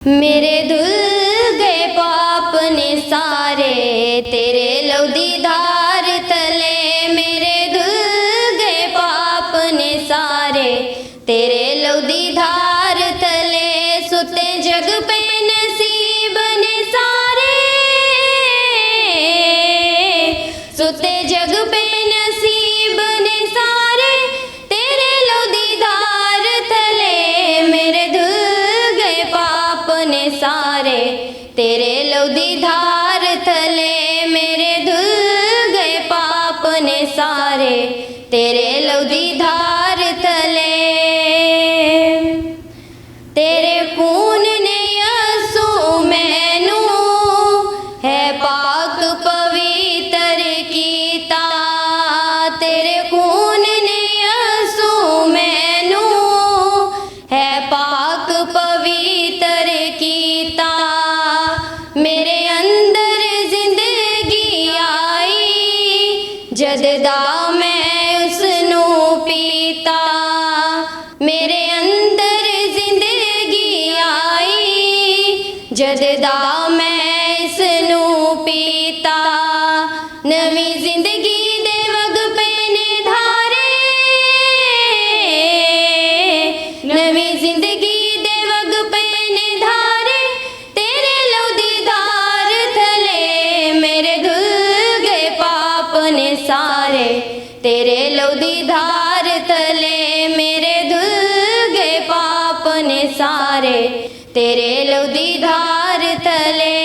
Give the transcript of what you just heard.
मेरे धुल गए पाप ने सारे तेरे लहू दी धार तले। मेरे धुल गए पाप ने सारे तेरे लहू दी धार तले। सुते जग पे नसीब ने सारे, सुते जग पे नसीब ने सारे तेरे लहू दी धार तले। मेरे धुल गए पाप ने सारे तेरे लहू दी धार तले। मेरे धुल गए पाप ने सारे तेरे लहू दी धार तले। तेरे खून ने यसू मैनू है पाक पवित्र कीता। तेरे खून ने यसू मैनू है पाक पवित्र कीता। मेरे अंदर जिंदगी आई जद दा मैं उसनू पीता। मेरे अंदर जिंदगी आई जद दा मैं इसनू पीता। नवी जिंदगी दे वग पैने धारे, नवी जिंदगी दे वग पैने धारे तेरे लहू दी धार थले। मेरे धुल गए पाप ने सारे तेरे लहू दी धार तले। मेरे धुल गए पाप ने सारे तेरे लहू दी धार तले।